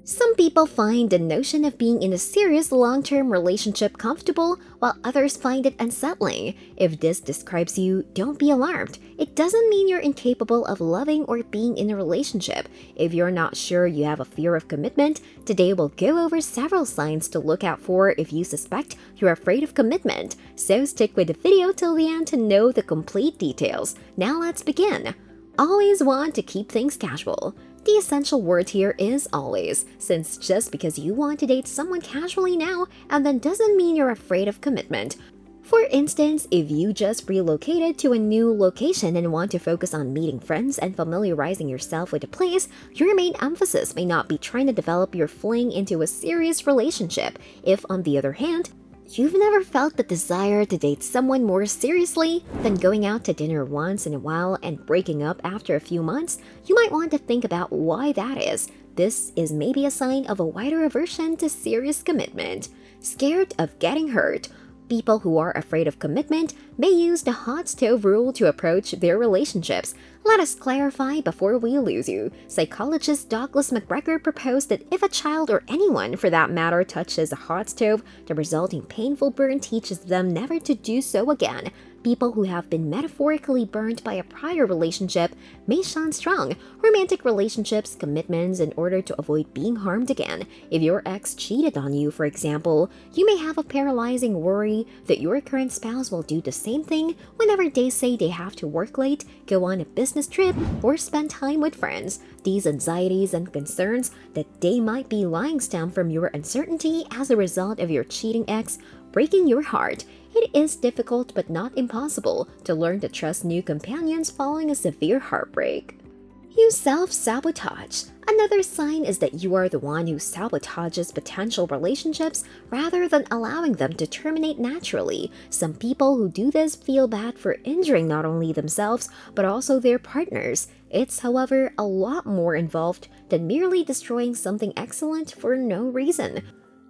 Some people find the notion of being in a serious long-term relationship comfortable, while others find it unsettling. If this describes you, don't be alarmed. It doesn't mean you're incapable of loving or being in a relationship. If you're not sure you have a fear of commitment, today we'll go over several signs to look out for if you suspect you're afraid of commitment. So stick with the video till the end to know the complete details. Now let's begin. Always want to keep things casual. The essential word here is always, since just because you want to date someone casually now and then doesn't mean you're afraid of commitment. For instance, if you just relocated to a new location and want to focus on meeting friends and familiarizing yourself with the place, your main emphasis may not be trying to develop your fling into a serious relationship. If, on the other hand, you've never felt the desire to date someone more seriously than going out to dinner once in a while and breaking up after a few months, you might want to think about why that is. This is maybe a sign of a wider aversion to serious commitment. Scared of getting hurt. People who are afraid of commitment may use the hot stove rule to approach their relationships. Let us clarify before we lose you. Psychologist Douglas McGregor proposed that if a child or anyone for that matter touches a hot stove, the resulting painful burn teaches them never to do so again. People who have been metaphorically burned by a prior relationship may shun strong, romantic relationships, commitments in order to avoid being harmed again. If your ex cheated on you, for example, you may have a paralyzing worry that your current spouse will do the same thing whenever they say they have to work late, go on a business trip, or spend time with friends. These anxieties and concerns that they might be lying stem from your uncertainty as a result of your cheating ex breaking your heart. It is difficult but not impossible to learn to trust new companions following a severe heartbreak. You self-sabotage. Another sign is that you are the one who sabotages potential relationships rather than allowing them to terminate naturally. Some people who do this feel bad for injuring not only themselves but also their partners. It's, however, a lot more involved than merely destroying something excellent for no reason.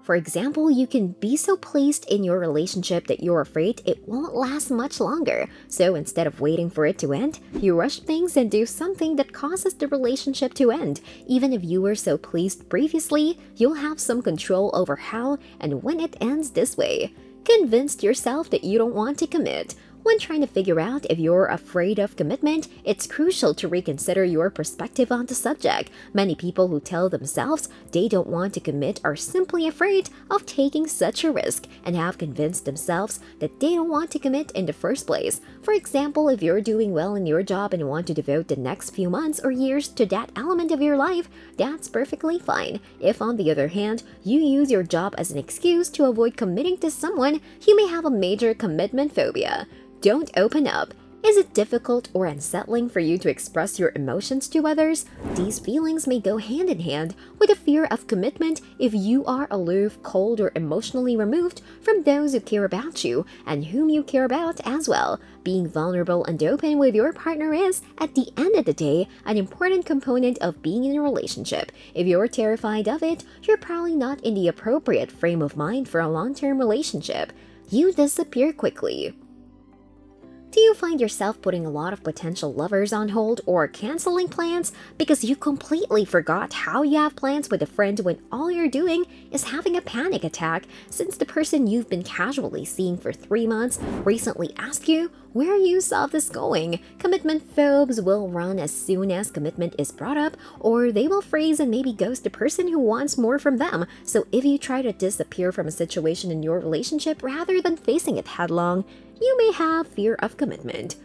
For example, you can be so pleased in your relationship that you're afraid it won't last much longer. So instead of waiting for it to end, you rush things and do something that causes the relationship to end. Even if you were so pleased previously, you'll have some control over how and when it ends this way. Convinced yourself that you don't want to commit. When trying to figure out if you're afraid of commitment, it's crucial to reconsider your perspective on the subject. Many people who tell themselves they don't want to commit are simply afraid of taking such a risk and have convinced themselves that they don't want to commit in the first place. For example, if you're doing well in your job and want to devote the next few months or years to that element of your life, that's perfectly fine. If, on the other hand, you use your job as an excuse to avoid committing to someone, you may have a major commitment phobia. Don't open up. Is it difficult or unsettling for you to express your emotions to others? These feelings may go hand in hand with a fear of commitment if you are aloof, cold, or emotionally removed from those who care about you and whom you care about as well. Being vulnerable and open with your partner is, at the end of the day, an important component of being in a relationship. If you're terrified of it, you're probably not in the appropriate frame of mind for a long-term relationship. You disappear quickly. Do you find yourself putting a lot of potential lovers on hold or canceling plans because you completely forgot how you have plans with a friend when all you're doing is having a panic attack since the person you've been casually seeing for 3 months recently asked you where you saw this going? Commitment phobes will run as soon as commitment is brought up, or they will freeze and maybe ghost the person who wants more from them. So if you try to disappear from a situation in your relationship rather than facing it headlong, you may have fear of commitment.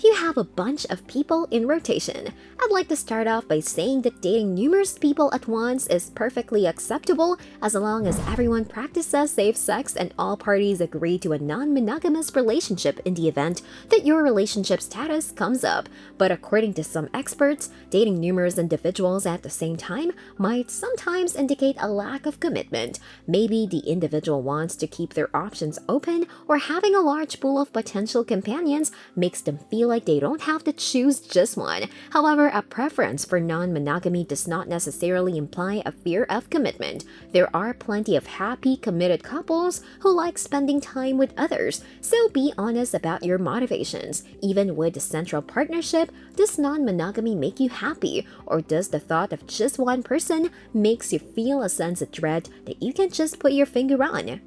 You have a bunch of people in rotation. I'd like to start off by saying that dating numerous people at once is perfectly acceptable as long as everyone practices safe sex and all parties agree to a non-monogamous relationship in the event that your relationship status comes up. But according to some experts, dating numerous individuals at the same time might sometimes indicate a lack of commitment. Maybe the individual wants to keep their options open, or having a large pool of potential companions makes them feel feel like they don't have to choose just one. However, a preference for non-monogamy does not necessarily imply a fear of commitment. There are plenty of happy, committed couples who like spending time with others, so be honest about your motivations. Even with a central partnership, does non-monogamy make you happy, or does the thought of just one person makes you feel a sense of dread that you can just put your finger on?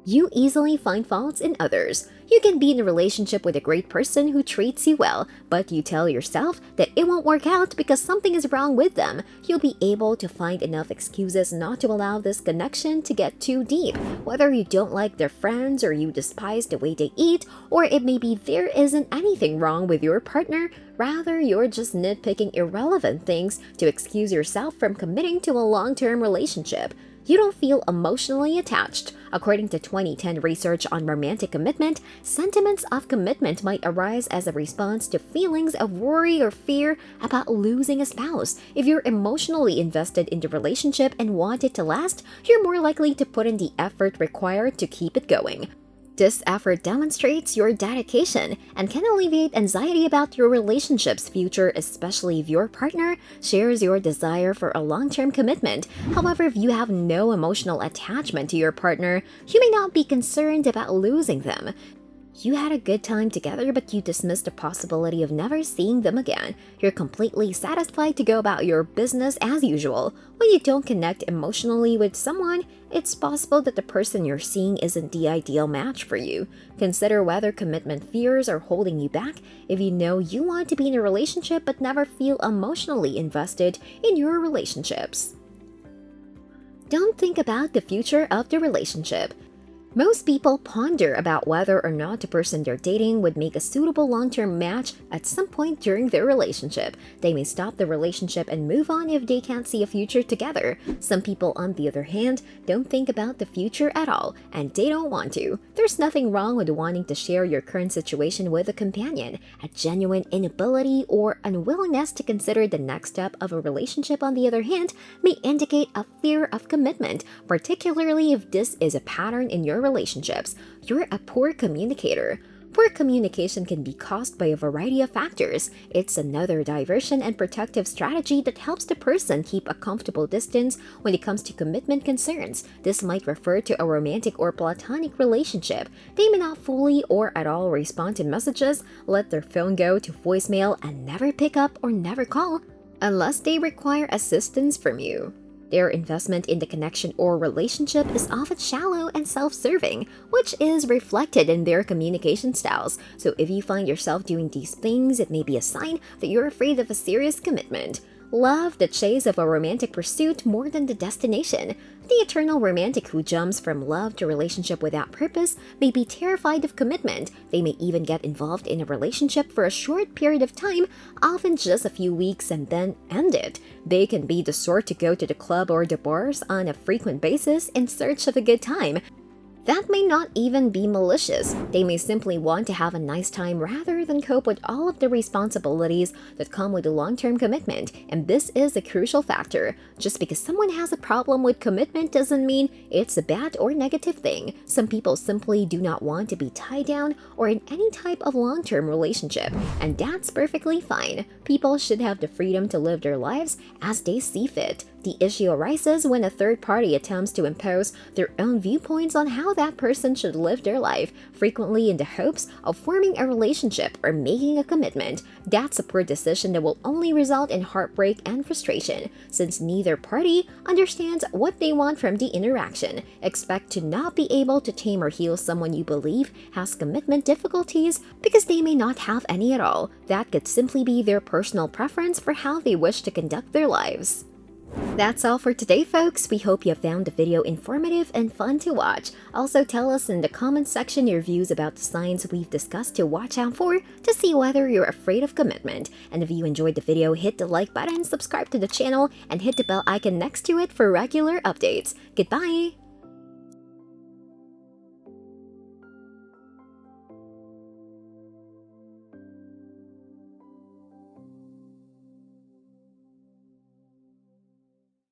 You easily find faults in others. You can be in a relationship with a great person who treats you well, but you tell yourself that it won't work out because something is wrong with them. You'll be able to find enough excuses not to allow this connection to get too deep. Whether you don't like their friends, or you despise the way they eat, or it may be there isn't anything wrong with your partner, rather you're just nitpicking irrelevant things to excuse yourself from committing to a long-term relationship. You don't feel emotionally attached. According to 2010 research on romantic commitment, sentiments of commitment might arise as a response to feelings of worry or fear about losing a spouse. If you're emotionally invested in the relationship and want it to last, you're more likely to put in the effort required to keep it going. This effort demonstrates your dedication and can alleviate anxiety about your relationship's future, especially if your partner shares your desire for a long-term commitment. However, if you have no emotional attachment to your partner, you may not be concerned about losing them. You had a good time together, but you dismissed the possibility of never seeing them again. You're completely satisfied to go about your business as usual. When you don't connect emotionally with someone, it's possible that the person you're seeing isn't the ideal match for you. Consider whether commitment fears are holding you back. If you know you want to be in a relationship but never feel emotionally invested in your relationships. Don't think about the future of the relationship. Most people ponder about whether or not the person they're dating would make a suitable long-term match at some point during their relationship. They may stop the relationship and move on if they can't see a future together. Some people, on the other hand, don't think about the future at all, and they don't want to. There's nothing wrong with wanting to share your current situation with a companion. A genuine inability or unwillingness to consider the next step of a relationship, on the other hand, may indicate a fear of commitment, particularly if this is a pattern in your relationships. You're a poor communicator. Poor communication can be caused by a variety of factors. It's another diversion and protective strategy that helps the person keep a comfortable distance when it comes to commitment concerns. This might refer to a romantic or platonic relationship. They may not fully or at all respond to messages, let their phone go to voicemail, and never pick up or never call unless they require assistance from you. Their investment in the connection or relationship is often shallow and self-serving, which is reflected in their communication styles. So if you find yourself doing these things, it may be a sign that you're afraid of a serious commitment. Love the chase of a romantic pursuit more than the destination. The eternal romantic who jumps from love to relationship without purpose may be terrified of commitment. They may even get involved in a relationship for a short period of time, often just a few weeks, and then end it. They can be the sort to go to the club or the bars on a frequent basis in search of a good time. That may not even be malicious. They may simply want to have a nice time rather than cope with all of the responsibilities that come with a long-term commitment, and this is a crucial factor. Just because someone has a problem with commitment doesn't mean it's a bad or negative thing. Some people simply do not want to be tied down or in any type of long-term relationship, and that's perfectly fine. People should have the freedom to live their lives as they see fit. The issue arises when a third party attempts to impose their own viewpoints on how that person should live their life, frequently in the hopes of forming a relationship or making a commitment. That's a poor decision that will only result in heartbreak and frustration, since neither party understands what they want from the interaction. Expect to not be able to tame or heal someone you believe has commitment difficulties because they may not have any at all. That could simply be their personal preference for how they wish to conduct their lives. That's all for today, folks. We hope you have found the video informative and fun to watch. Also, tell us in the comments section your views about the signs we've discussed to watch out for to see whether you're afraid of commitment. And if you enjoyed the video, hit the like button, subscribe to the channel, and hit the bell icon next to it for regular updates. Goodbye!